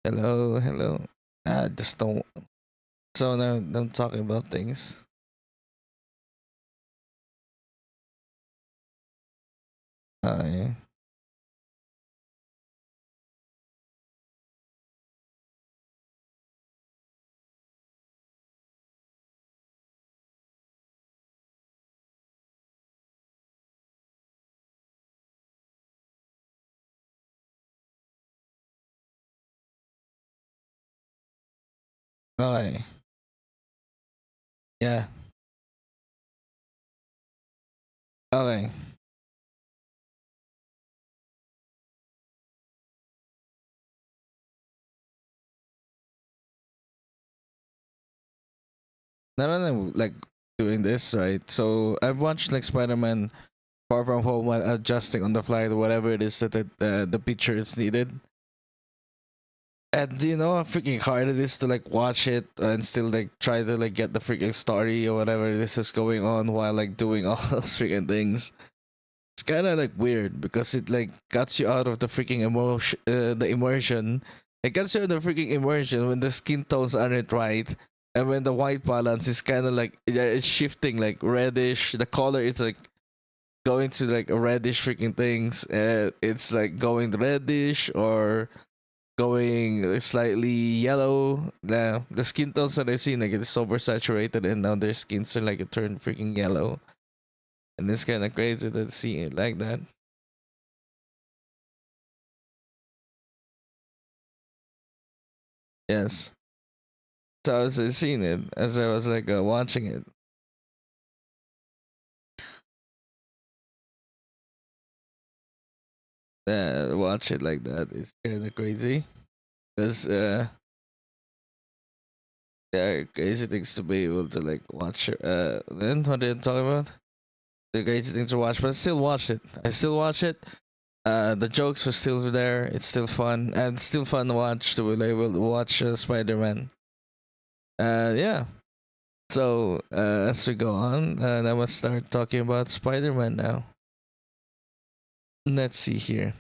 Hello, hello. Just don't. So now I'm talking about things. Yeah. Okay. Yeah. Okay. Now that I'm like doing this right, so I've watched like Spider-Man Far From Home while adjusting on the fly to whatever it is that the picture is needed. And do you know how freaking hard it is to like watch it and still like try to like get the freaking story or whatever this is going on while like doing all those freaking things. It's kind of like weird because it like cuts you out of the freaking emotion, the immersion. It gets you in the freaking immersion when the skin tones aren't right, and when the white balance is kind of like yeah, it's shifting like reddish. The color is like going to like a reddish freaking things. It's like going reddish or going slightly yellow. The skin tones that I've seen like it's oversaturated, and now their skins are like it turned freaking yellow, and it's kind of crazy to see it like that. Yes. So I was seeing it as I was like watching it. Watch it like that is kind of crazy because there are crazy things to be able to like watch. Then what did I talk about? The crazy things to watch, but I still watch it. I still watch it. The jokes are still there. It's still fun and still fun to watch to be able to watch Spider-Man. Yeah. So as we go on, I must start talking about Spider-Man now. Let's see here.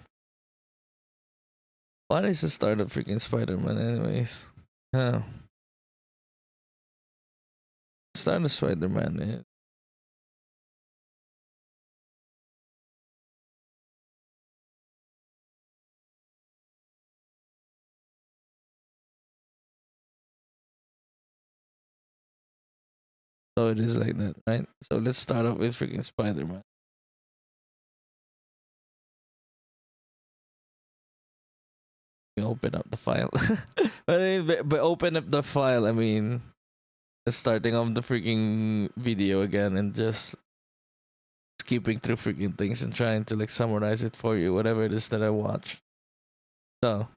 What is the start of freaking Spider-Man, anyways? Oh, start of Spider-Man. So it is like that, right? So let's start off with freaking Spider-Man. We open up the file. But, but open up the file, I mean, starting off the freaking video again and just skipping through freaking things and trying to like summarize it for you, whatever it is that I watch. So,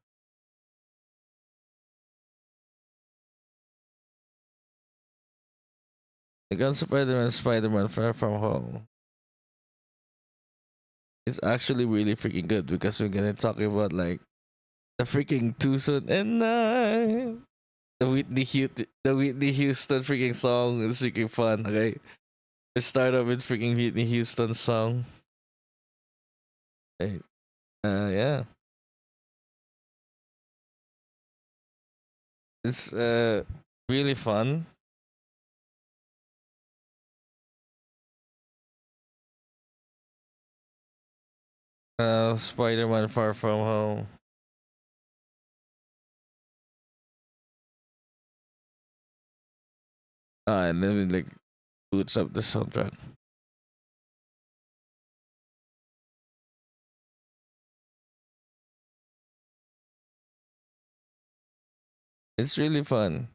the Gun Spider-Man Spider-Man Far From Home. It's actually really freaking good because we're gonna talk about like the freaking Too Soon and I. The Whitney Houston freaking song is freaking fun. Okay, let's start off with freaking Whitney Houston song. Right. Yeah, it's really fun. Spider-Man Far From Home. And then it like boots up the soundtrack. It's really fun.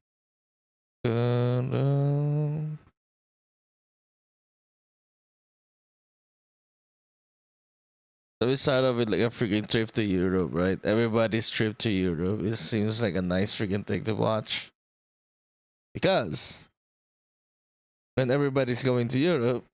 So we start off with like a freaking trip to Europe, right? Everybody's trip to Europe. It seems like a nice freaking thing to watch because when everybody's going to Europe,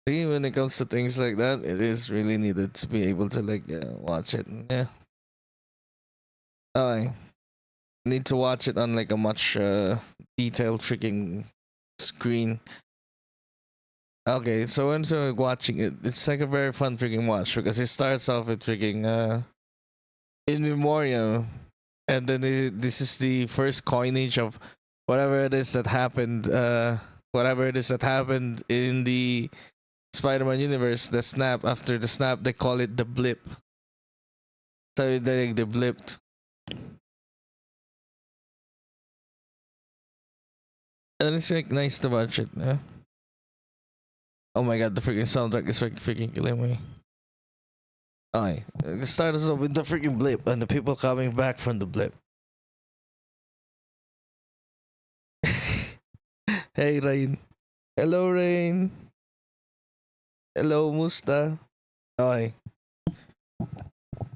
See, when it comes to things like that, it is really needed to be able to like watch it. Yeah. I need to watch it on like a much detailed freaking screen. Okay, so when so watching it, it's like a very fun freaking watch because it starts off with freaking in memoriam, and then this is the first coinage of whatever it is that happened. Whatever it is that happened in the Spider-Man universe, the snap. After the snap, they call it the blip. So they blipped. And it's like nice to watch it. Yeah. Oh my god, the freaking soundtrack is freaking killing me. Okay, it starts off with the freaking blip and the people coming back from the blip. Hey, Rain. Hello, Rain. Hello, Musta. Okay.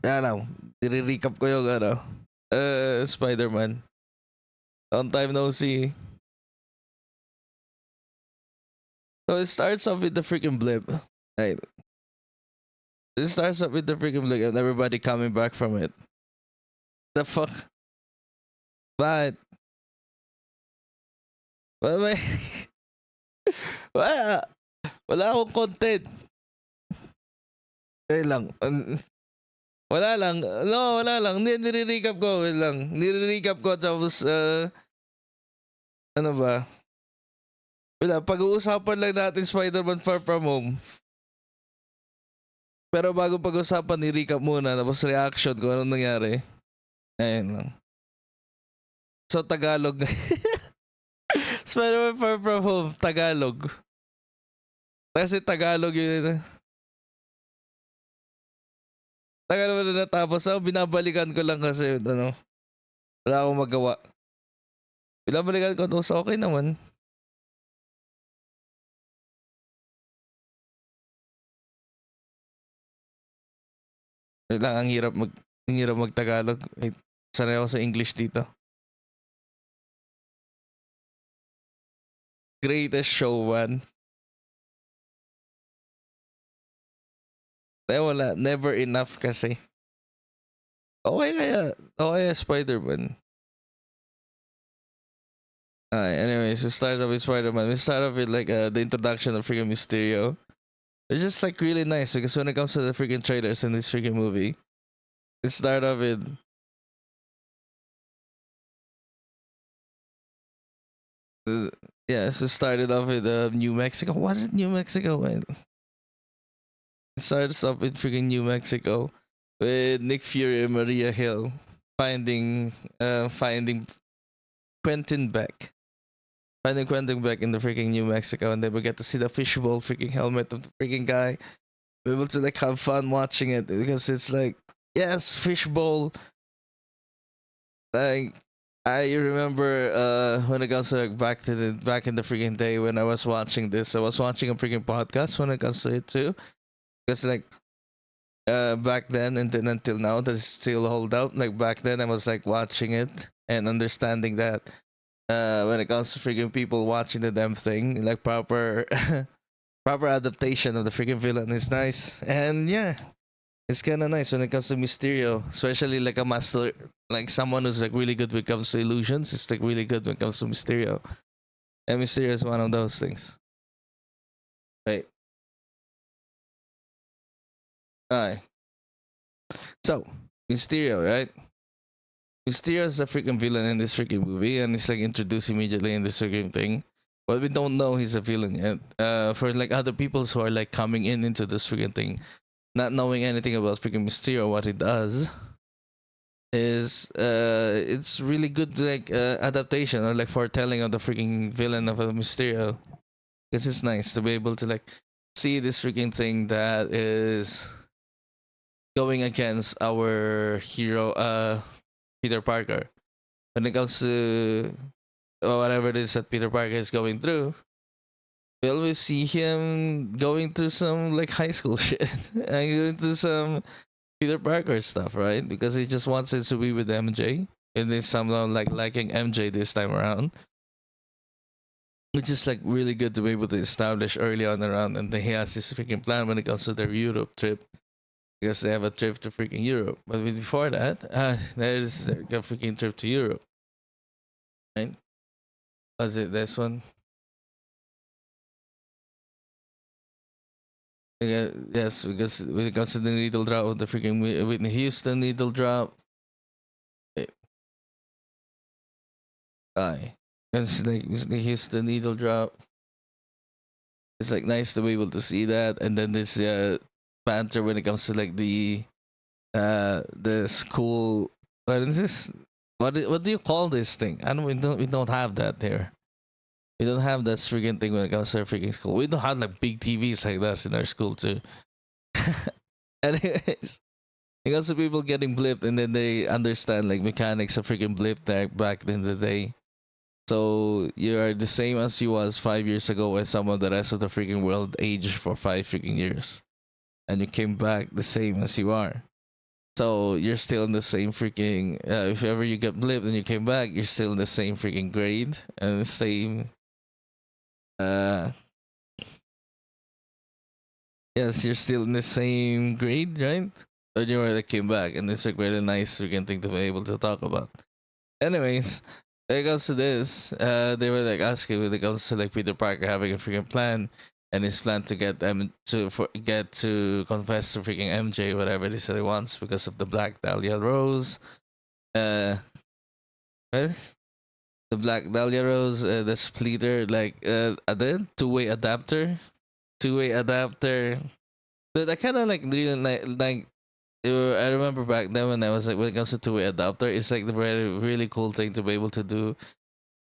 Ano, nire-recap ko yung Spider-Man. Long time no see. So it starts off with the freaking blip. Right. It starts off with the freaking blip and everybody coming back from it. The fuck? But wala, wala, wala akong content. Wait lang. Wala lang. No, wala lang. Nire-recap ko. Wait lang. Nire-recap ko tapos ano ba? Wala, pag-uusapan lang natin Spider-Man Far From Home. Pero bago pag-usapan, ni-recap muna, tapos reaction kung anong nangyari. Ayun lang. So, Tagalog. Spider-Man Far From Home, Tagalog. Kasi Tagalog yun. Tagalog na natapos. So, binabalikan ko lang kasi, ano, wala akong magawa. Binabalikan ko, tapos okay naman. Lang ang hirap mag-Tagalog. Sanay ako sa English dito. Greatest Showman. Wala, never enough kasi. Okay kaya Spider-Man. Anyways, we start off with Spider-Man. We start off with like the introduction of freaking Mysterio. It's just like really nice because when it comes to the freaking trailers in this freaking movie, it started off with yeah, so it started off with New Mexico. Was it New Mexico? It starts off with freaking New Mexico with Nick Fury and Maria Hill finding Quentin Beck. Finding Quentin Beck in the freaking New Mexico, and then we get to see the fishbowl freaking helmet of the freaking guy. We're able to like have fun watching it because it's like, yes, fishbowl. Like I remember when it comes to like back in the freaking day when I was watching this, I was watching a freaking podcast when it comes to it too. Because like back then and then until now, does still hold up. Like back then I was like watching it and understanding that when it comes to freaking people watching the damn thing, like proper proper adaptation of the freaking villain is nice. And yeah, it's kind of nice when it comes to Mysterio, especially like a master, like someone who's like really good when it comes to illusions. It's like really good when it comes to Mysterio, and Mysterio is one of those things. Right. Alright. So Mysterio, right? Mysterio is a freaking villain in this freaking movie, and it's like introduced immediately in this freaking thing. But we don't know he's a villain yet. For like other people who are like coming into this freaking thing, not knowing anything about freaking Mysterio, what he does is it's really good like adaptation or like foretelling of the freaking villain of a Mysterio. This is nice to be able to like see this freaking thing that is going against our hero, Peter Parker. When it comes to whatever it is that Peter Parker is going through, we always see him going through some like high school shit and going through some Peter Parker stuff, right? Because he just wants it to be with MJ, and then somehow like liking MJ this time around. which is like really good to be able to establish early on around. And then he has this freaking plan when it comes to their Europe trip because they have a trip to freaking Europe. But before that, there's a freaking trip to Europe, right? Was it this one? Yeah, yes, because when it comes to the needle drop of the freaking Whitney Houston needle drop, it, I. It's like Whitney Houston needle drop. It's like nice to be able to see that, and then this banter when it comes to like the school. What is this? What do you call this thing? I don't we don't have that here. We don't have that freaking thing when it comes to our freaking school. We don't have like big TVs like that in our school too. Anyways, it comes to people getting blipped and then they understand like mechanics of freaking blip back in the day. So you are the same as you was 5 years ago when some of the rest of the freaking world aged for 5 freaking years. And you came back the same as you are. So you're still in the same freaking if ever you get blipped and you came back, you're still in the same freaking grade and the same uh yes, you're still in the same grade, right? But you already came back and it's like really nice freaking thing to be able to talk about. Anyways, when it comes to this, they were like asking when it comes to like Peter Parker having a freaking plan and his plan to get them to get to confess to freaking MJ whatever it is that he wants because of the Black Dahlia Rose. What? The Black Dahlia Rose, the splitter, like the two-way adapter, two-way adapter. But I kind of like really like. I remember back then when I was like when it comes to two-way adapter, it's like the very really cool thing to be able to do,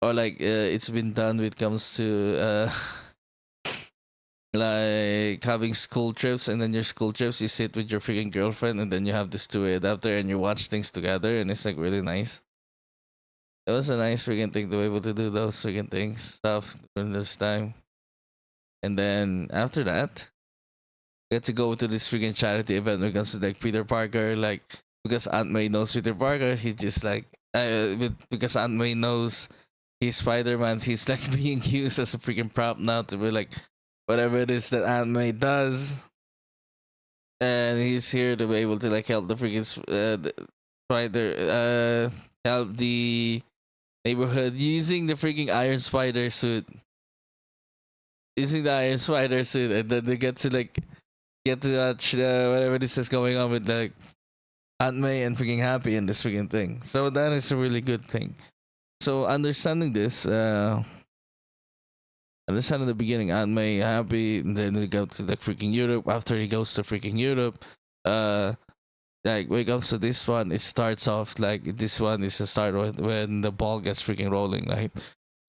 or like it's been done when it comes to like having school trips, and then your school trips you sit with your freaking girlfriend, and then you have this two-way adapter and you watch things together, and it's like really nice. It was a nice freaking thing to be able to do those freaking things stuff during this time. And then after that, get to go to this freaking charity event because like Peter Parker, like because Aunt May knows Peter Parker, he just like because Aunt May knows he's Spider-Man, he's like being used as a freaking prop now to be like whatever it is that Aunt May does, and he's here to be able to like help the freaking the spider help the neighborhood using the freaking Iron Spider suit. Using the Iron Spider suit, and then they get to watch whatever this is going on with like Aunt May and freaking Happy in this freaking thing. So that is a really good thing. So understanding this, understanding the beginning, Aunt May Happy, and then we go to the freaking Europe. After he goes to freaking Europe, like when it comes to this one, it starts off like this one is a start when the ball gets freaking rolling, right?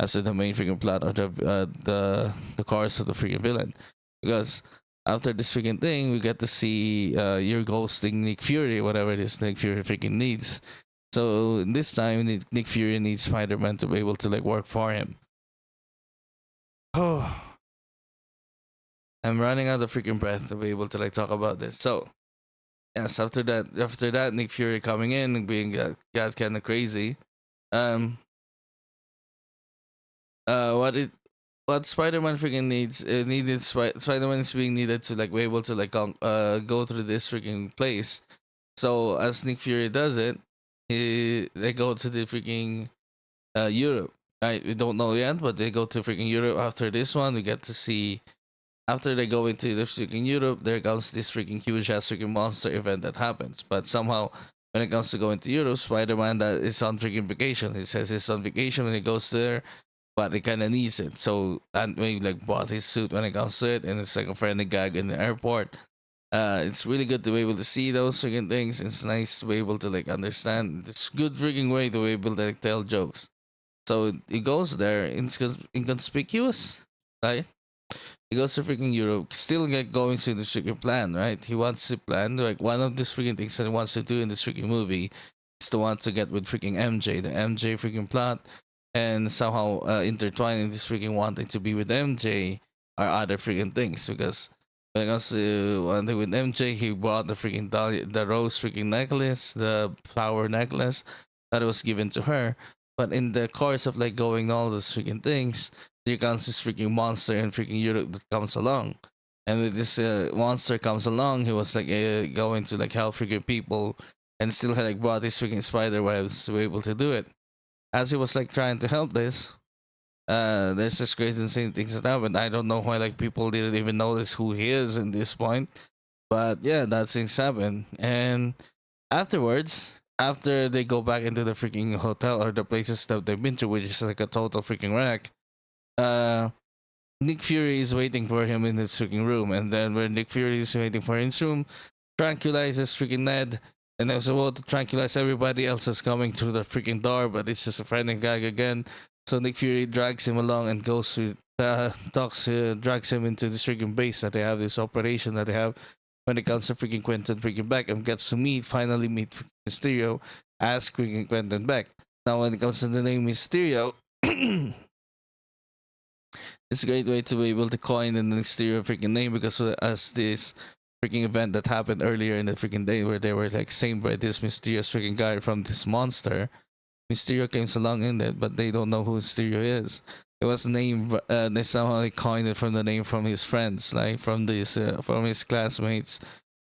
As the main freaking plot of the course of the freaking villain, because after this freaking thing, we get to see you're ghosting Nick Fury, whatever it is Nick Fury freaking needs. So this time, Nick Fury needs Spider-Man to be able to like work for him. Oh, I'm running out of freaking breath to be able to like talk about this. So yes, after that, Nick Fury coming in and being got kind of crazy. Um, what Spider-Man freaking needs needed Spider-Man is being needed to like be able to like go through this freaking place. So as Nick Fury does it, they go to the freaking Europe. Right, we don't know yet, but they go to freaking Europe after this one. We get to see after they go into the freaking Europe, there comes this freaking huge ass freaking monster event that happens. But somehow, when it comes to going to Europe, Spider-Man that is on freaking vacation. He says he's on vacation when he goes there, but he kind of needs it. So Aunt May like bought his suit when it comes to it, and it's like a friendly gag in the airport. It's really good to be able to see those freaking things. It's nice to be able to like understand. It's good freaking way to be able to like, tell jokes. So he goes there, inconspicuous, right? He goes to freaking Europe, still get going to the freaking plan, right? He wants to plan like one of these freaking things that he wants to do in this freaking movie is to want to get with freaking MJ, the MJ freaking plot, and somehow intertwining this freaking wanting to be with MJ are other freaking things because when it comes to wanting with MJ, he bought the freaking the rose freaking necklace, the flower necklace that was given to her. But in the course of like going all those freaking things, there comes this freaking monster in freaking Europe that comes along. And when this monster comes along, he was like going to like help freaking people, and still had like brought his freaking spider webs to be able to do it. As he was like trying to help this, there's this crazy insane things that happened. I don't know why like people didn't even notice who he is in this point, but yeah, that things happen. And afterwards, after they go back into the freaking hotel or the places that they've been to, which is like a total freaking wreck, uh, Nick Fury is waiting for him in his freaking room, and then when Nick Fury is waiting for his room, tranquilizes freaking Ned, and was about to tranquilize everybody else is coming through the freaking door, but it's just a friendly gag again. So Nick Fury drags him along and goes to drags him into this freaking base that they have, this operation that they have when it comes to freaking Quentin freaking Beck, and gets to finally meet Mysterio as freaking Quentin Beck. Now, when it comes to the name Mysterio, it's a great way to be able to coin the Mysterio freaking name, because as this freaking event that happened earlier in the freaking day where they were like saved by this mysterious freaking guy from this monster, Mysterio comes along in it, but they don't know who Mysterio is. It was named. They somehow like coined it from the name from his friends, like from his classmates.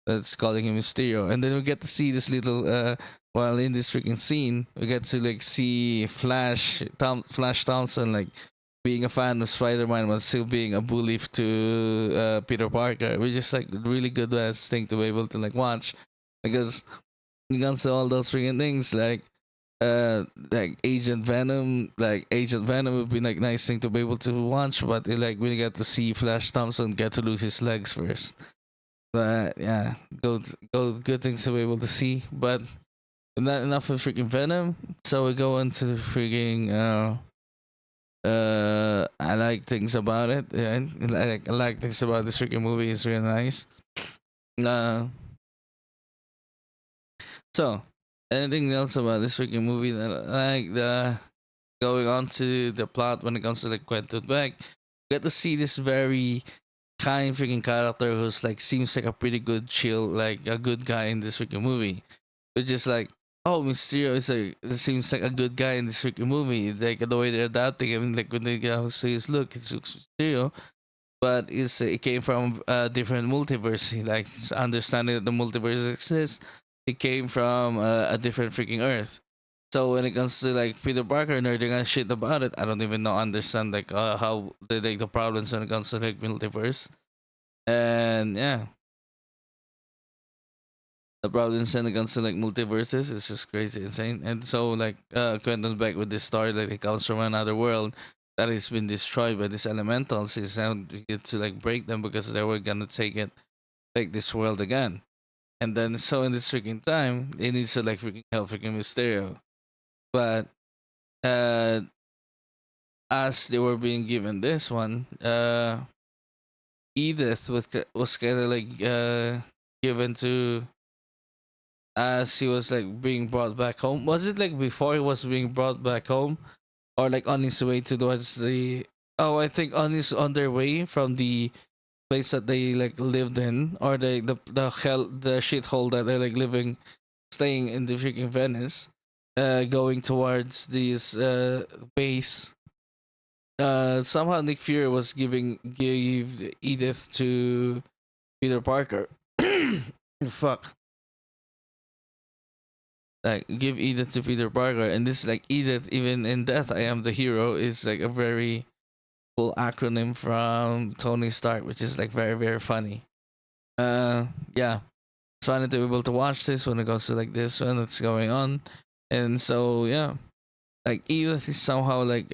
That's calling him Mysterio, and then we get to see this little. While in this freaking scene, we get to like see Flash Thompson like being a fan of Spider-Man while still being a bully to Peter Parker, which is like really good thing to be able to like watch, because you can see all those freaking things like Agent Venom would be like nice thing to be able to watch, but like we get to see Flash Thompson get to lose his legs first. But yeah, good things to be able to see. But not enough of freaking Venom, so we go into freaking I like things about it. Yeah, I like things about this freaking movie. It's really nice. Uh, so anything else about this freaking movie that I like? The going on to the plot when it comes to like Quentin Beck, get to see this very kind freaking character who's like seems like a pretty good chill, like a good guy in this freaking movie. Which is like, oh, Mysterio is seems like a good guy in this freaking movie. Like the way they're adapting him, like when they get to see his look, it looks Mysterio, but it came from a different multiverse. Like it's understanding that the multiverse exists, it came from a different freaking Earth. So when it comes to like Peter Parker nerding and shit about it, I don't even know understand like how they like the problems when it comes to like multiverse. And yeah, the problems when it comes to like multiverses is just crazy insane. And so like Quentin Beck with this story, like it comes from another world that has been destroyed by these elementals, is how to like break them because they were gonna take this world again. And then so in this freaking time, they need to like freaking help freaking Mysterio. But uh as they were being given this one, Edith was kind of like given to, as he was like being brought back home. Was it like before he was being brought back home, or like on his way towards the? Oh, I think on their way from the place that they like lived in, or the shithole that they like living, staying in the freaking Venice, going towards this base. Somehow Nick Fury was give Edith to Peter Parker. Fuck. Like give Edith to Peter Parker, and this like Edith, even in death, I am the hero, is like a very cool acronym from Tony Stark, which is like very very funny. Yeah, it's funny to be able to watch this when it goes to like this one that's going on, and so yeah, like Edith is somehow like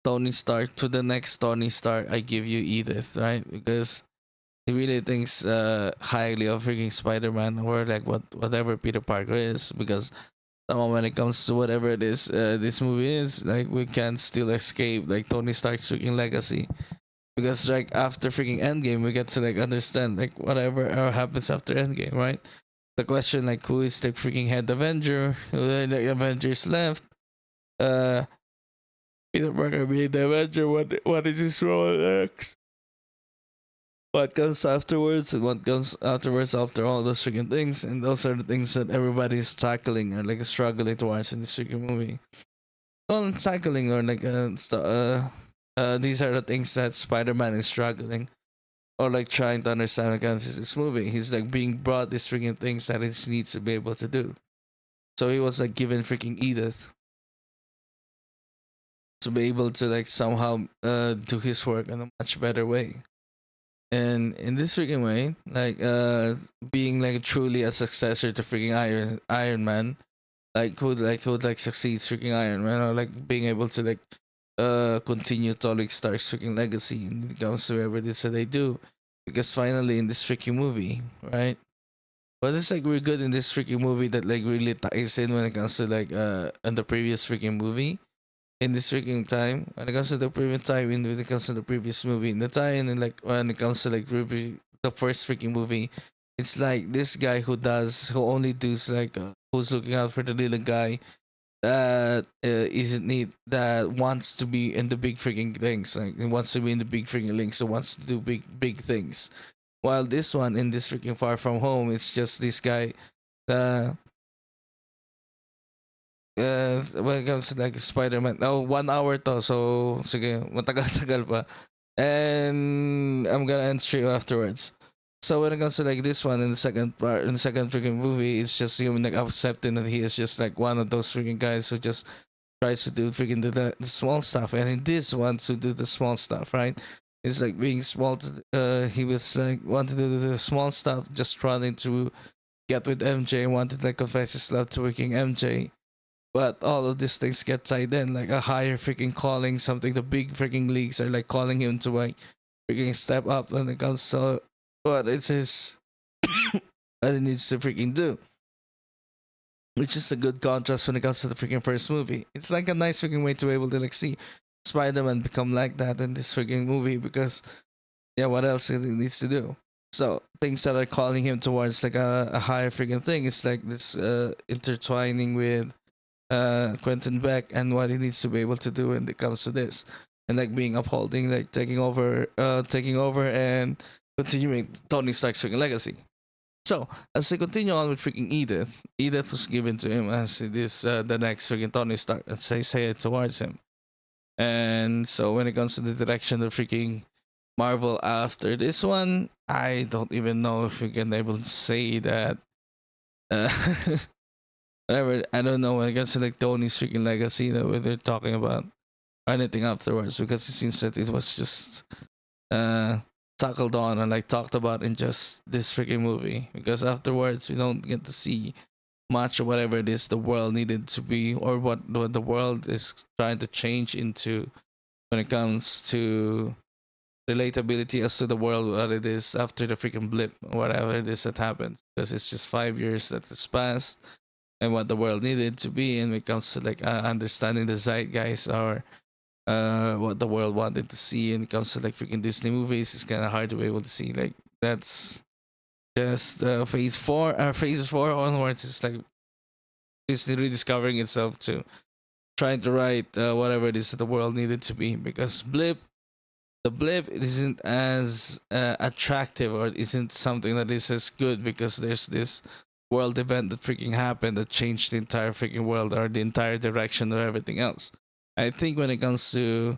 Tony Stark to the next Tony Stark. I give you Edith, right? Because he really thinks highly of freaking Spider-Man, or like whatever Peter Parker is, because somehow when it comes to whatever it is this movie is, like we can't still escape like Tony Stark's freaking legacy, because like after freaking Endgame we get to like understand like whatever happens after Endgame, right? The question like who is the freaking head Avenger, who are the Avengers left, uh Peter Parker being the Avenger, what is his role next? What comes afterwards, and what comes afterwards after all those freaking things, and those are the things that everybody's tackling or like struggling towards in this freaking movie. well, cycling or like these are the things that Spider-Man is struggling or like trying to understand against this movie. He's like being brought these freaking things that he needs to be able to do. So he was like given freaking Edith to be able to like somehow do his work in a much better way. And in this freaking way, like being like truly a successor to freaking Iron Man, like who succeeds freaking Iron Man, or like being able to like continue Tony Stark's freaking legacy and it comes to whatever it is that they do. Because finally in this freaking movie, right? But it's like we're good in this freaking movie that like really ties in when it comes to like in the previous freaking movie. In this freaking time, when it comes to the previous time, when it comes to the previous movie, in the tie-in, and like when it comes to like the first freaking movie, it's like this guy who only does like who's looking out for the little guy that isn't need that wants to be in the big freaking things, like he wants to be in the big freaking links, so wants to do big things. While this one in this freaking Far From Home, it's just this guy. Uh, when it comes to like Spider-Man, oh, 1 hour to, so sige, matagal-tagal pa. And I'm gonna end straight afterwards. So when it comes to like this one in the second part, in the second freaking movie, it's just him like accepting that he is just like one of those freaking guys who just tries to do freaking the small stuff, and in this one to do the small stuff, right? It's like being small. He was like wanted to do the small stuff, just trying to get with MJ, wanted like confess his love to working MJ, but all of these things get tied in, like a higher freaking calling, something the big freaking leagues are like calling him to like freaking step up when it comes to what it is that he needs to freaking do. Which is a good contrast when it comes to the freaking first movie. It's like a nice freaking way to be able to like see Spider-Man become like that in this freaking movie because yeah, what else he needs to do? So things that are calling him towards like a higher freaking thing. It's like this intertwining with Quentin Beck and what he needs to be able to do when it comes to this, and like being upholding, like taking over and continuing Tony Stark's freaking legacy. So as they continue on with freaking Edith, Edith was given to him as this the next freaking Tony Stark, as I say it towards him. And so when it comes to the direction of freaking Marvel after this one, I don't even know if we can able to say that. Uh, whatever, I don't know when it comes to like Tony's freaking legacy that what they're talking about or anything afterwards, because it seems that it was just uh tackled on and like talked about in just this freaking movie, because afterwards we don't get to see much of whatever it is the world needed to be, or what the world is trying to change into when it comes to relatability as to the world what it is after the freaking blip, whatever it is that happens, because it's just 5 years that has passed and what the world needed to be, and when it comes to like understanding the zeitgeist or what the world wanted to see, and it comes to like freaking Disney movies, it's kind of hard to be able to see. Like that's just phase four onwards. It's like Disney rediscovering itself to trying to write whatever it is that the world needed to be, because the blip isn't as attractive or isn't something that is as good, because there's this world event that freaking happened that changed the entire freaking world or the entire direction of everything else. I think when it comes to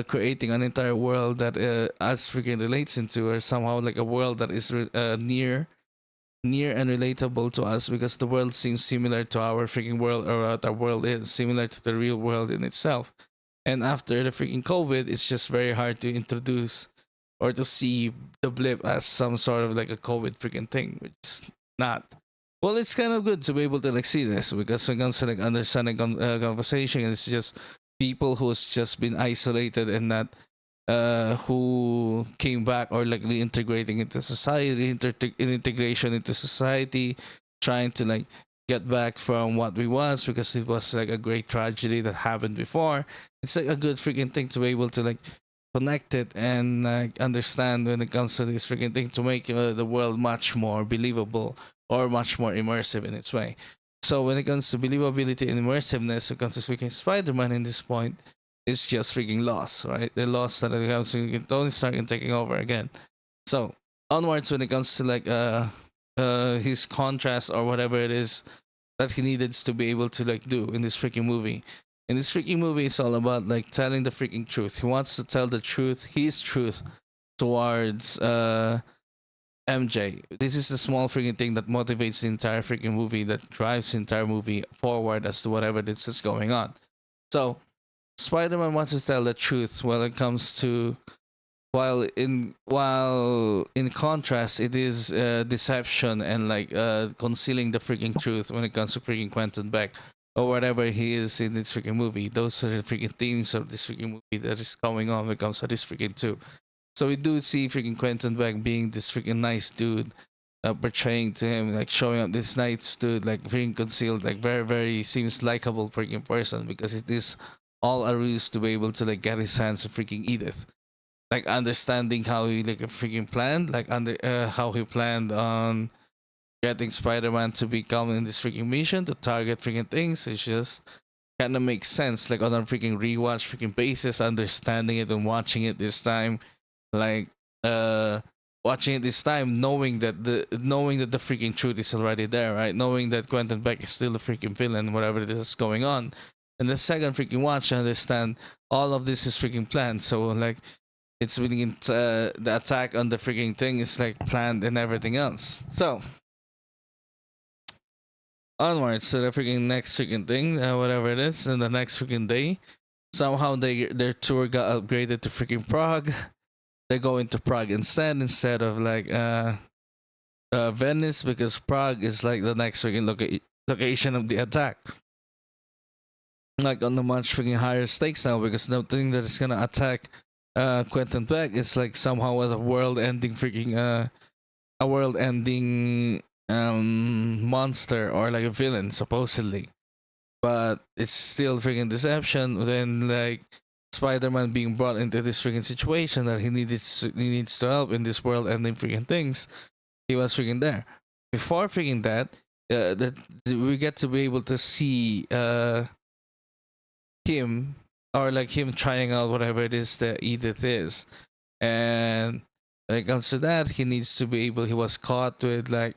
creating an entire world that us freaking relates into, or somehow like a world that is near and relatable to us, because the world seems similar to our freaking world, or what our world is similar to the real world in itself. And after the freaking COVID, it's just very hard to introduce or to see the blip as some sort of like a COVID freaking thing, which is not. Well, it's kind of good to be able to like see this, because when it comes to like understanding conversation, it's just people who's just been isolated and not who came back or like reintegrating into society, integration into society, trying to like get back from what we was, because it was like a great tragedy that happened before. It's like a good freaking thing to be able to like connect it and like understand when it comes to this freaking thing, to make the world much more believable or much more immersive in its way. So when it comes to believability and immersiveness, when it comes to freaking Spider-Man in this point, it's just freaking lost, right? The loss that it comes to Tony Stark and taking over again. So onwards when it comes to like his contrast or whatever it is that he needed to be able to like do in this freaking movie. In this freaking movie, it's all about like telling the freaking truth. He wants to tell the truth, his truth, towards MJ. This is the small freaking thing that motivates the entire freaking movie, that drives the entire movie forward as to whatever this is going on. So Spider-Man wants to tell the truth when it comes to, while in contrast, it is deception and like concealing the freaking truth when it comes to freaking Quentin Beck or whatever he is in this freaking movie. Those are the freaking themes of this freaking movie that is going on when it comes to this freaking two. So we do see freaking Quentin Beck being this freaking nice dude, portraying to him like showing up this nice dude, like freaking concealed, like very very seems likable freaking person because it is all a ruse to be able to like get his hands on freaking Edith, like understanding how he like freaking planned, like under how he planned on getting Spider-Man to become in this freaking mission to target freaking things. It's just kind of makes sense, like on a freaking rewatch freaking basis, understanding it and watching it this time, like uh watching it this time, knowing that the freaking truth is already there, right? Knowing that Quentin Beck is still the freaking villain, whatever this is going on. And the second freaking watch, I understand all of this is freaking planned. So like it's really the attack on the freaking thing is like planned and everything else. So onwards to the freaking next freaking thing, whatever it is, and the next freaking day. Somehow their tour got upgraded to freaking Prague. They go into Prague instead of like Venice, because Prague is like the next freaking location of the attack. Like on the much freaking higher stakes now, because the thing that is gonna attack Quentin Beck is like somehow a world-ending freaking a world-ending monster or like a villain supposedly, but it's still freaking deception. Then like Spider-Man being brought into this freaking situation that he needs to help in this world-ending freaking things. He was freaking there. Before freaking that we get to be able to see him, or like him trying out whatever it is that Edith is, and when it comes to that, he needs to be able. He was caught with like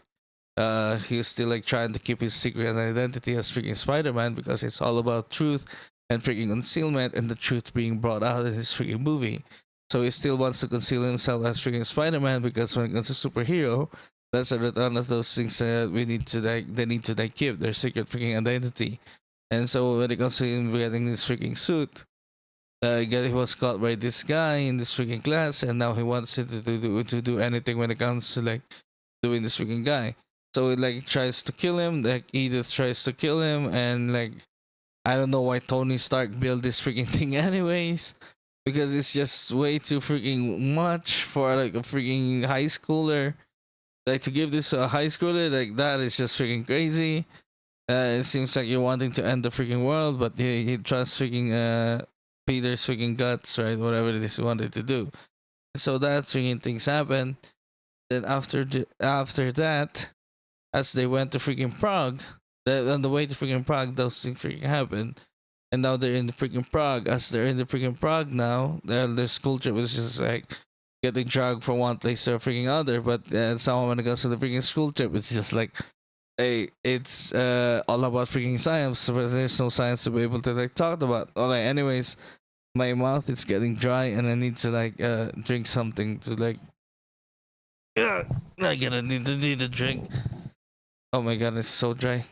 he's still like trying to keep his secret and identity as freaking Spider-Man, because it's all about truth and freaking concealment, and the truth being brought out in this freaking movie. So he still wants to conceal himself as freaking Spider-Man, because when it comes to superhero, that's one of those things that we need to like they need to like keep their secret freaking identity. And so when it comes to him getting this freaking suit, he was caught by this guy in this freaking class, and now he wants it to do anything when it comes to like doing this freaking guy. So it like tries to kill him, like Edith tries to kill him, and like I don't know why Tony Stark built this freaking thing anyways, because it's just way too freaking much for like a freaking high schooler. Like to give this to a high schooler like that is just freaking crazy. It seems like you're wanting to end the freaking world, but he trusts freaking Peter's freaking guts, right? Whatever it is he wanted to do. So that freaking things happen. Then after that, as they went to freaking Prague, on the way to freaking Prague, those things freaking happened. And now they're in the freaking Prague. As they're in the freaking Prague now, their school trip was just like getting dragged from one place to a freaking other. But somehow when it goes to the freaking school trip, it's just like, hey, it's all about freaking science, but there's no science to be able to like talk about. Okay, anyways, my mouth is getting dry and I need to like drink something to like. I gotta need a drink. Oh my god, it's so dry.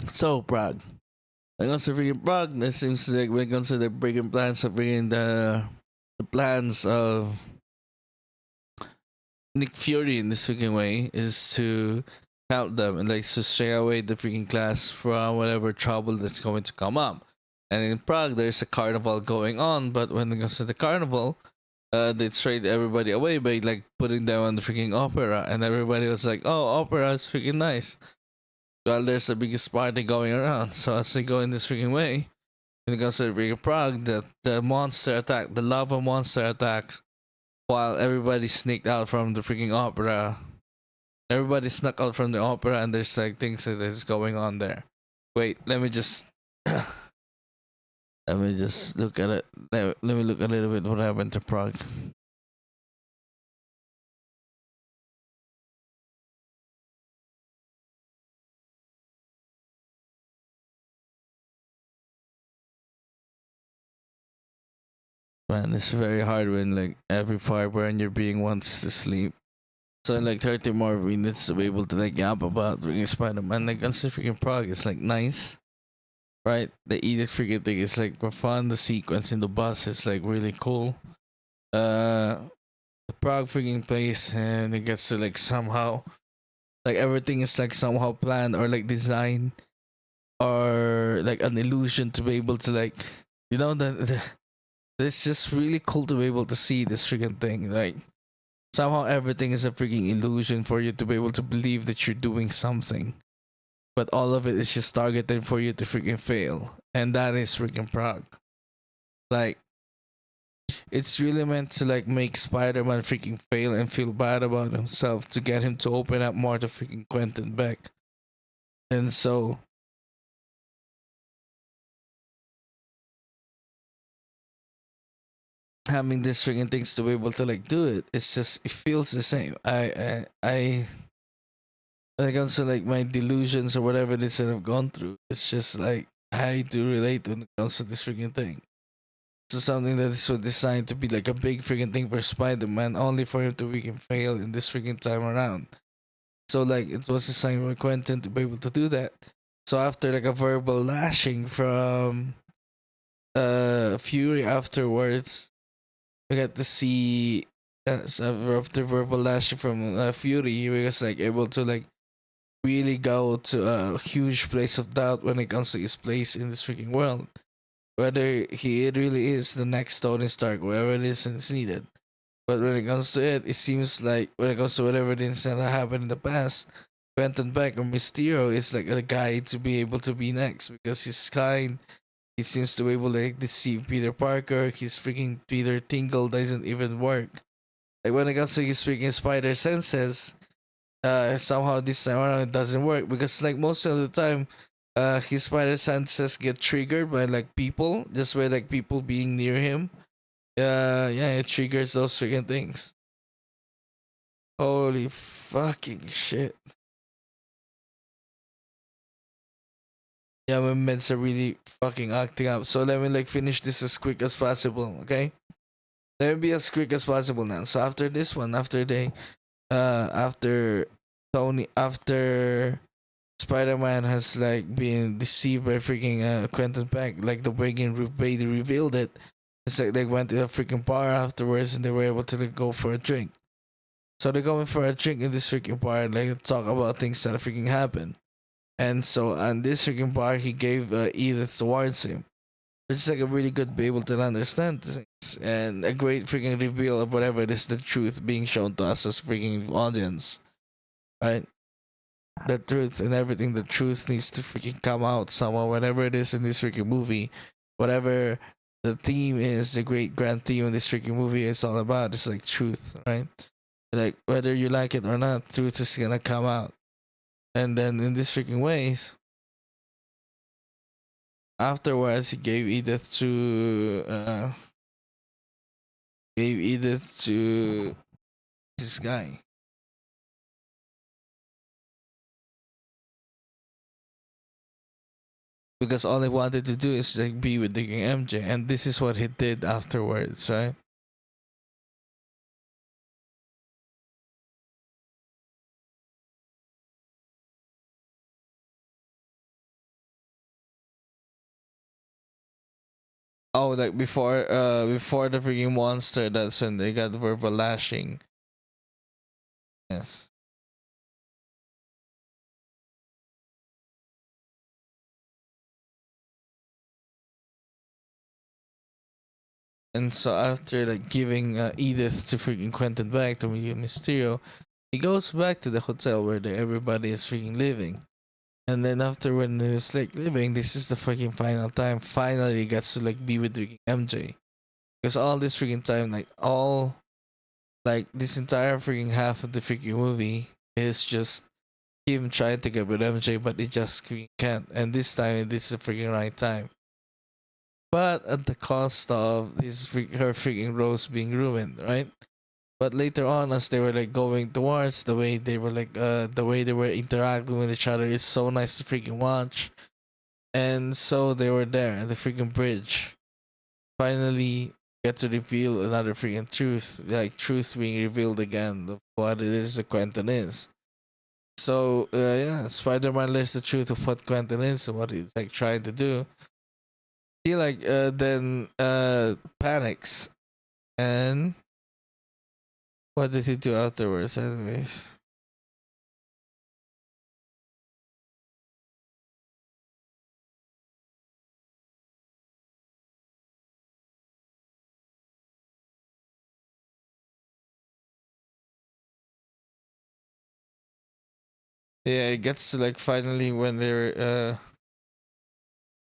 So Prague. When it comes to freaking Prague, it seems like when it comes to the freaking plans of freaking the plans of Nick Fury in this freaking way is to help them and like to stay away the freaking class from whatever trouble that's going to come up. And in Prague, there's a carnival going on, but when it comes to the carnival, they trade everybody away by like putting them on the freaking opera, and everybody was like, "Oh, opera is freaking nice." Well, there's the biggest party going around, so as they go in this freaking way, when it comes to the freaking Prague, the monster attack, the lava monster attacks, while everybody sneaked out from the freaking opera Everybody snuck out from the opera, and there's like things that is going on there. Wait, let me just let me just look at it. Let me look a little bit what happened to Prague. Man, it's very hard when like every fiber in your being wants to sleep. So in like 30 more minutes to be able to like yap about freaking Spider-Man. Like on freaking Prague, it's like nice, right? The Edith freaking thing is like for fun. The sequence in the bus is like really cool. The Prague freaking place, and it gets to like somehow like everything is like somehow planned or like designed or like an illusion to be able to like the it's just really cool to be able to see this freaking thing. Like somehow everything is a freaking illusion for you to be able to believe that you're doing something. But all of it is just targeted for you to freaking fail. And that is freaking Prague. Like it's really meant to like make Spider-Man freaking fail and feel bad about himself to get him to open up more to freaking Quentin Beck. And so having this freaking things to be able to like do it, it's just it feels the same. I when it comes to like my delusions or whatever it is that I've gone through, it's just like I do relate when it comes to this freaking thing. So something that is so designed to be like a big freaking thing for Spider-Man, only for him to freaking fail in this freaking time around. So like it was designed for Quentin to be able to do that. So after like a verbal lashing from Fury afterwards, we got to see so after verbal lashing from Fury, he was like able to like really go to a huge place of doubt when it comes to his place in this freaking world. Whether he really is the next Tony Stark, wherever it is and it's needed. But when it comes to it, it seems like when it comes to whatever the incident that happened in the past, Quentin Beck or Mysterio is like a guy to be able to be next because he's kind. He seems to be able to like, deceive Peter Parker. His freaking Peter Tingle doesn't even work. Like when it comes to his freaking spider senses, somehow this time around it doesn't work because like most of the time his spider senses get triggered by like people, just by like people being near him. Yeah, it triggers those freaking things. Holy fucking shit. Yeah, my meds are really fucking acting up, so let me like finish this as quick as possible. Okay, let me be as quick as possible now. So after this one, after Tony, after Spider-Man has like been deceived by freaking Quentin Beck, like the way they revealed it. It's like they went to a freaking bar afterwards and they were able to like, go for a drink. So they're going for a drink in this freaking bar, like talk about things that freaking happened. And so on this freaking bar, he gave Edith towards him. It's like a really good be able to understand things and a great freaking reveal of whatever it is the truth being shown to us as freaking audience, right? The truth and everything. The truth needs to freaking come out somehow. Whatever it is in this freaking movie, whatever the theme is, the great grand theme in this freaking movie is all about. It's like truth, right? Like whether you like it or not, truth is gonna come out. And then in this freaking ways, afterwards he gave Edith to this guy. Because all he wanted to do is like be with the MJ, and this is what he did afterwards, right? Oh, like before the freaking monster, that's when they got verbal lashing. Yes. And so after like giving Edith to freaking Quentin back to Mysterio, he goes back to the hotel where everybody is freaking living. And then after when he was like living, this is the freaking final time. Finally, he gets to like be with freaking MJ. Because all this freaking time, like all like this entire freaking half of the freaking movie, is just him trying to get with MJ, but he just can't. And this time, this is the freaking right time. But at the cost of her freaking rose being ruined, right? But later on, as they were like going towards the way they were like the way they were interacting with each other is so nice to freaking watch. And so they were there at the freaking bridge. Finally get to reveal another freaking truth, like truth being revealed again of what it is that Quentin is. So yeah, Spider-Man learns the truth of what Quentin is and what he's like trying to do. He like then panics, and what did he do afterwards anyways? Yeah, it gets to like finally when they're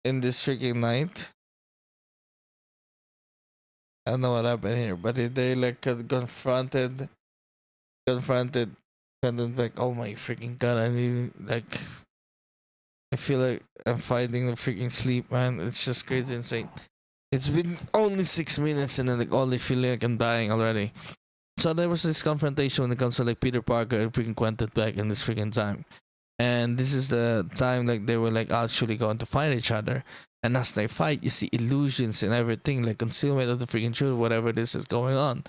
in this freaking night. I don't know what happened here, but they like confronted Quentin like, oh my freaking god, I need like I feel like I'm fighting the freaking sleep, man. It's just crazy insane. It's been only 6 minutes and then like only feeling like I'm dying already. So there was this confrontation when it comes to like Peter Parker and freaking Quentin back in this freaking time. And this is the time like they were like actually going to fight each other. And as they fight, you see illusions and everything, like concealment of the freaking truth, whatever this is going on.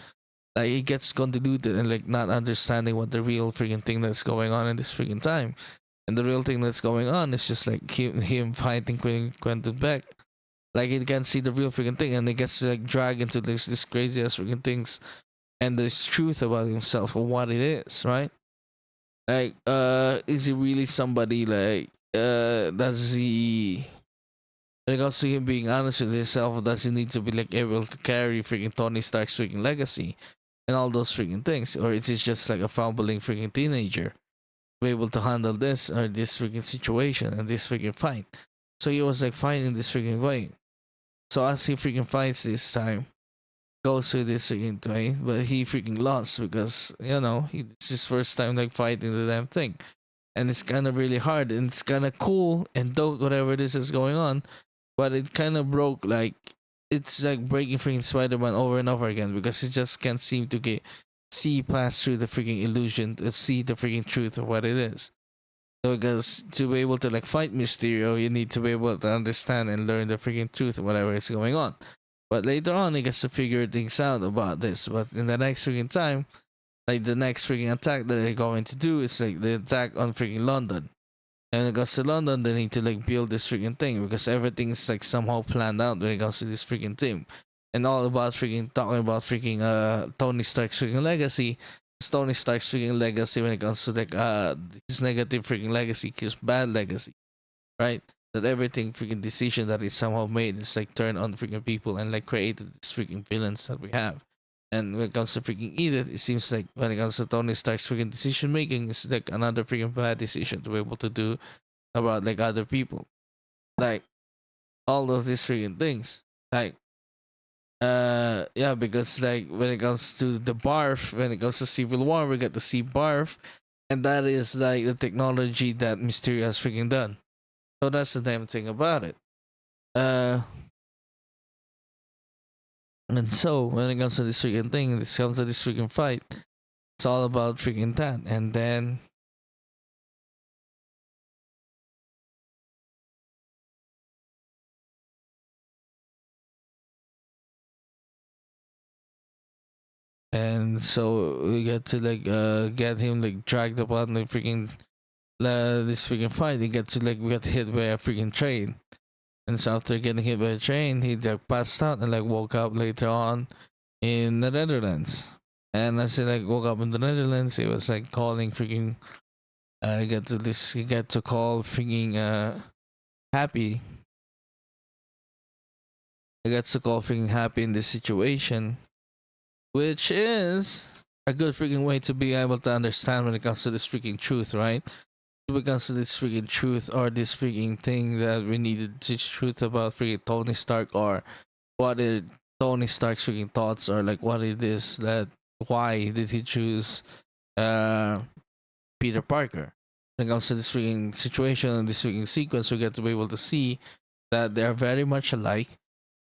Like it gets convoluted and like not understanding what the real freaking thing that's going on in this freaking time. And the real thing that's going on is just like him fighting Quentin Beck. Like he can't see the real freaking thing, and he gets like dragged into this crazy ass freaking things, and this truth about himself and what it is, right? Like, is he really somebody like does he when it comes to him being honest with himself, does he need to be like able to carry freaking Tony Stark's freaking legacy and all those freaking things? Or is he just like a fumbling freaking teenager? Be able to handle this or this freaking situation and this freaking fight. So he was like fighting this freaking way. So as he freaking fights this time, goes through this freaking way, but he freaking lost because it's his first time like fighting the damn thing, and it's kind of really hard and it's kind of cool and dope whatever this is going on, but it kind of broke like it's like breaking freaking Spider-Man over and over again because he just can't seem to get see past through the freaking illusion to see the freaking truth of what it is. So because to be able to like fight Mysterio, you need to be able to understand and learn the freaking truth of whatever is going on. But later on, he gets to figure things out about this. But in the next freaking time, like the next freaking attack that they're going to do is like the attack on freaking London. And when it goes to London, they need to like build this freaking thing because everything's like somehow planned out when it comes to this freaking team. And all about freaking talking about freaking Tony Stark's freaking legacy. It's Tony Stark's freaking legacy when it comes to like his negative freaking legacy, his bad legacy, right? That everything freaking decision that he somehow made is like turned on freaking people and like created these freaking villains that we have. And when it comes to freaking Edith, it seems like when it comes to Tony Stark's freaking decision making, it's like another freaking bad decision to be able to do about like other people. Like all of these freaking things. Like yeah, because like when it comes to the barf, when it comes to Civil War, we get to see barf, and that is like the technology that Mysterio has freaking done. So that's the damn thing about it. Uh, and so when it comes to this freaking thing, this comes to this freaking fight, it's all about freaking that. And so we get to like get him like dragged upon the freaking this freaking fight. He gets to like get hit by a freaking train. And so after getting hit by a train, he like passed out and like woke up later on in the Netherlands. And as he like woke up in the Netherlands, he was like calling freaking he get to call freaking Happy. He gets to call freaking Happy in this situation, which is a good freaking way to be able to understand when it comes to this freaking truth, right? When it comes to this freaking truth or this freaking thing that we needed to truth about freaking Tony Stark or what is Tony Stark's freaking thoughts or like what it is that why did he choose uh Peter Parker. When it comes to this freaking situation and this freaking sequence, we get to be able to see that they are very much alike,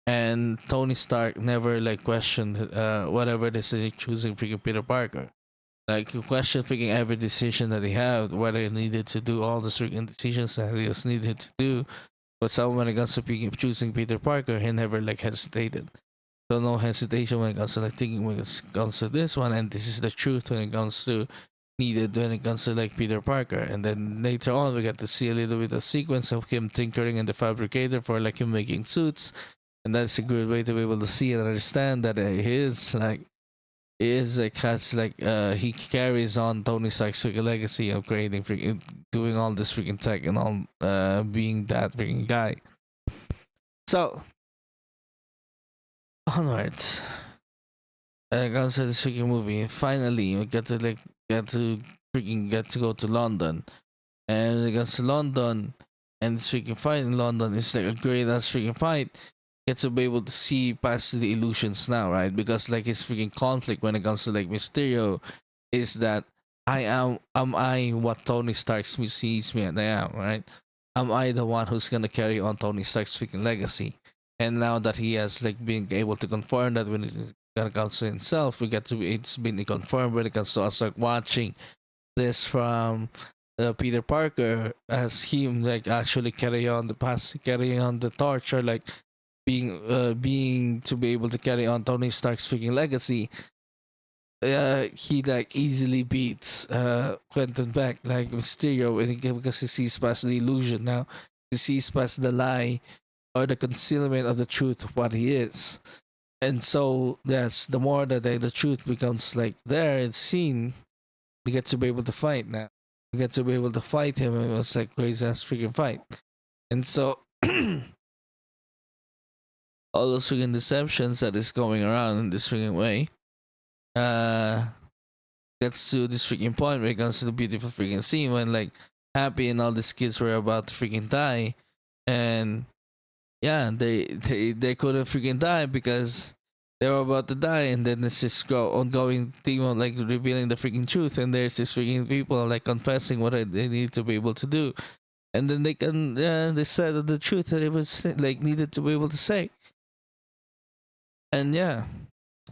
and Tony Stark never like questioned whatever decision choosing freaking Peter Parker. Like he questioned freaking every decision that he had, whether he needed to do all the freaking decisions that he was needed to do. But so when it comes to choosing Peter Parker, he never like hesitated. So no hesitation when it comes to like thinking when it comes to this one, and this is the truth when it comes to needed when it comes to like Peter Parker. And then later on we get to see a little bit of sequence of him tinkering in the fabricator for like him making suits. And that's a good way to be able to see and understand that he is like has like he carries on Tony Stark's freaking legacy of creating freaking doing all this freaking tech and all being that freaking guy. So onwards. And it comes to this freaking movie. Finally we get to freaking get to go to London. And it goes to London, and this freaking fight in London is like a great ass freaking fight. Get to be able to see past the illusions now, right? Because like his freaking conflict when it comes to like Mysterio is that am I what Tony Stark sees me and I am, right? Am I the one who's gonna carry on Tony Stark's freaking legacy? And now that he has like been able to confirm that when it comes to himself, we get to it's been confirmed when it comes to us like watching this from Peter Parker as him like actually carrying on the torch, or like being to be able to carry on Tony Stark's freaking legacy. He like easily beats Quentin Beck like Mysterio because he sees past the illusion now. He sees past the lie or the concealment of the truth of what he is. And so yes, the more that the truth becomes like there and seen, we get to be able to fight now. We get to be able to fight him, and it was like crazy ass freaking fight. And so all those freaking deceptions that is going around in this freaking way, uh gets to this freaking point where it comes to the beautiful freaking scene when like Happy and all these kids were about to freaking die, and yeah, they couldn't freaking die because they were about to die, and then it's this ongoing theme of like revealing the freaking truth, and there's this freaking people like confessing what they need to be able to do, and then they said the truth that it was like needed to be able to say, and yeah,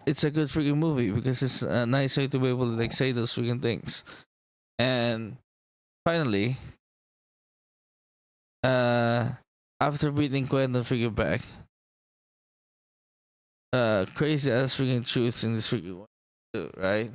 it's a good freaking movie because it's a nice way to be able to like say those freaking things, and finally, uh, after beating Quentin freaking back, crazy ass freaking truths in this freaking one, too, right?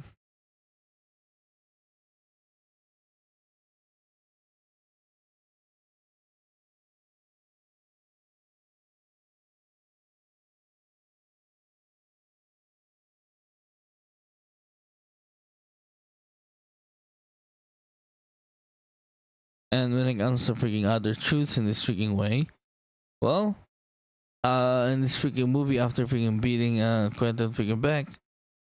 And when it comes to freaking other truths in this freaking way, well, in this freaking movie, after freaking beating Quentin freaking back,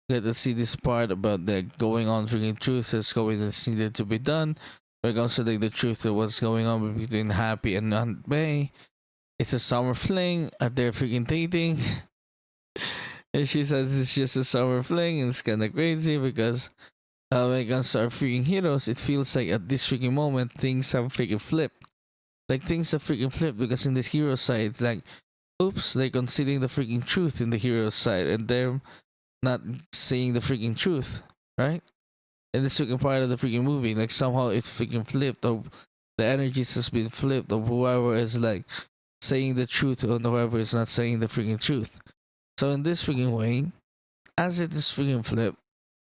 get to see this part about the going on freaking truth that's needed to be done. When it comes to like the truth of what's going on between Happy and Aunt May, it's a summer fling. They're freaking dating, and she says it's just a summer fling, and it's kind of crazy because when it comes to our freaking heroes, it feels like at this freaking moment things have freaking flipped. Like things have freaking flipped because in the hero side, it's like, oops, they're concealing the freaking truth in the hero side, and they're not saying the freaking truth, right? In this freaking part of the freaking movie, like somehow it freaking flipped, or the energies has been flipped, or whoever is like saying the truth, or whoever is not saying the freaking truth. So in this freaking way, as it is freaking flipped,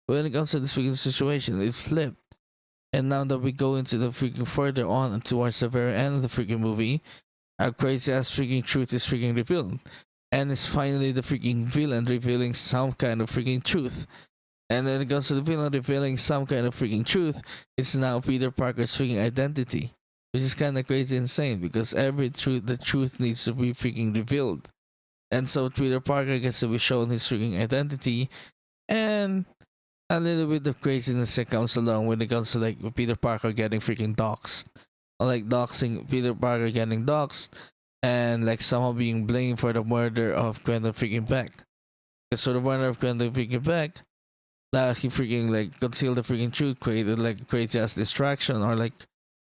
when it comes to this freaking situation, it flipped. And now that we go into the freaking further on and towards the very end of the freaking movie, a crazy ass freaking truth is freaking revealed. And it's finally the freaking villain revealing some kind of freaking truth. And then it goes to the villain revealing some kind of freaking truth. It's now Peter Parker's freaking identity. Which is kind of crazy insane because the truth needs to be freaking revealed. And so Peter Parker gets to be shown his freaking identity. And a little bit of craziness that comes along when it comes to like Peter Parker getting freaking doxxed. Or like doxing Peter Parker getting doxxed and like somehow being blamed for the murder of Quentin freaking Beck. So the murder of Quentin freaking Beck, he freaking like concealed the freaking truth, created like crazy ass distraction or like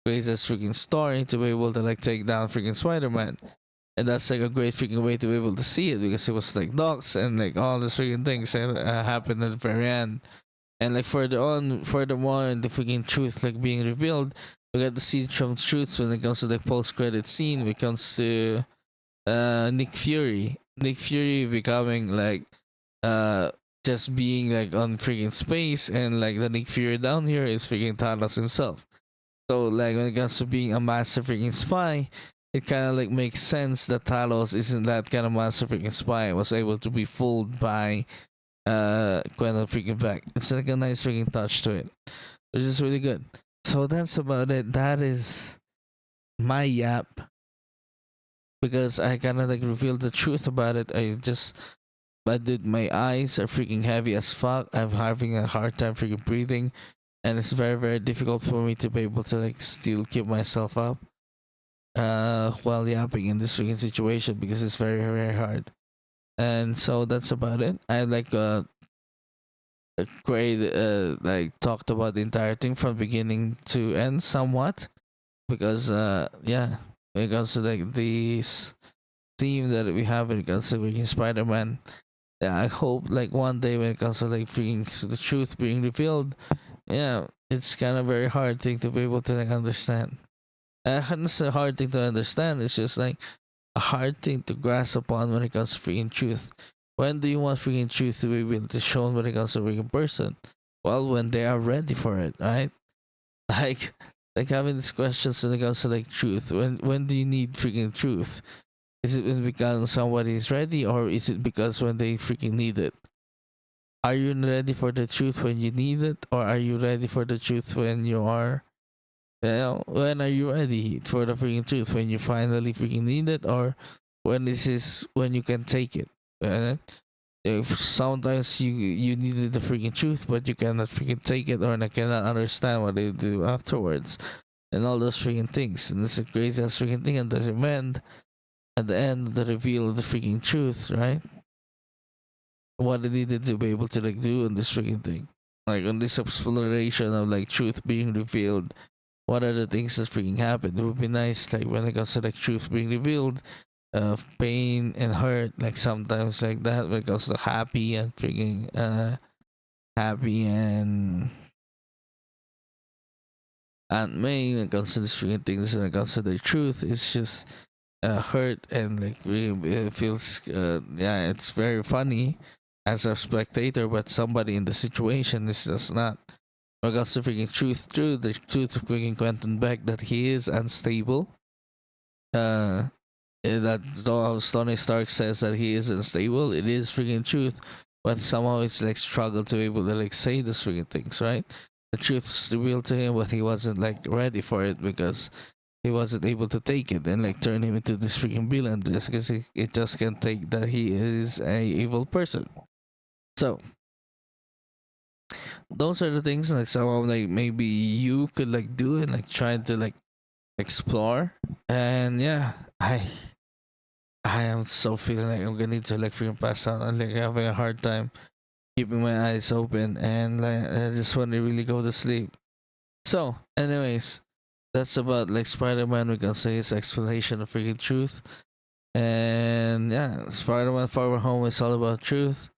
crazy ass freaking story to be able to like take down freaking Spider-Man. And that's like a great freaking way to be able to see it because it was like docs and like all these freaking things happened at the very end. And like further on, furthermore, the freaking truth like being revealed, we get to see some truths when it comes to the post-credit scene. When it comes to Nick Fury, Nick Fury becoming like uh just being like on freaking space, and like the Nick Fury down here is freaking Thanos himself. So like when it comes to being a master freaking spy, it kind of like makes sense that Talos isn't that kind of master freaking spy. Was able to be fooled by Quentin freaking Beck. It's like a nice freaking touch to it, which is really good. So that's about it. That is my yap because I kind of like revealed the truth about it. But dude, my eyes are freaking heavy as fuck. I'm having a hard time freaking breathing, and it's very very difficult for me to be able to like still keep myself up while yapping in this freaking situation because it's very very hard. And so that's about it. I like great like talked about the entire thing from beginning to end somewhat because yeah, when it comes to like this theme that we have when it comes to freaking Spider-Man. Yeah, I hope like one day when it comes to like freaking the truth being revealed, yeah, it's kind of very hard thing to be able to like understand. It's a hard thing to understand. It's just like a hard thing to grasp upon when it comes to freaking truth. When do you want freaking truth to be able to shown when it comes to a freaking person? Well, when they are ready for it, right? Like, like having these questions when it comes to like truth. When do you need freaking truth? Is it when because somebody is ready, or is it because when they freaking need it? Are you ready for the truth when you need it, or are you ready for the truth when you are? You know, when are you ready for the freaking truth? When you finally freaking need it, or when this is when you can take it? Uh, if sometimes you needed the freaking truth, but you cannot freaking take it, or cannot understand what they do afterwards, and all those freaking things. And it's a crazy ass freaking thing. And the end, at the end, the reveal of the freaking truth, right? What they needed to be able to like do on this freaking thing, like on this exploration of like truth being revealed. What are the things that freaking happened? It would be nice, like when it comes to like truth being revealed, of pain and hurt, like sometimes like that. When it comes to happy and freaking happy and Aunt May, when it comes to this freaking things, when it comes to the truth, it's just hurt and like really it feels yeah, it's very funny as a spectator, but somebody in the situation is just not. Regards to freaking truth, true the truth of freaking Quentin Beck that he is unstable. That though Tony Stark says that he is unstable, it is freaking truth. But somehow it's like struggle to be able to like say these freaking things, right? The truth is revealed to him, but he wasn't like ready for it because he wasn't able to take it and like turn him into this freaking villain just because it just can't take that he is a evil person. So those are the things like somehow like maybe you could like do and like try to like explore. And yeah, I am so feeling like I'm gonna need to like freaking pass out and like having a hard time keeping my eyes open, and like I just want to really go to sleep. So anyways, that's about like Spider-Man. We can say his explanation of freaking truth. And yeah, Spider-Man Far From Home is all about truth.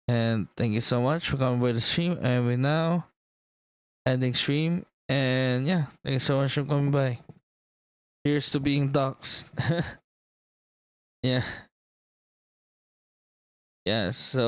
And thank you so much for coming by the stream. And we now ending stream. And yeah, thank you so much for coming by. Here's to being doxxed. Yeah. Yeah. So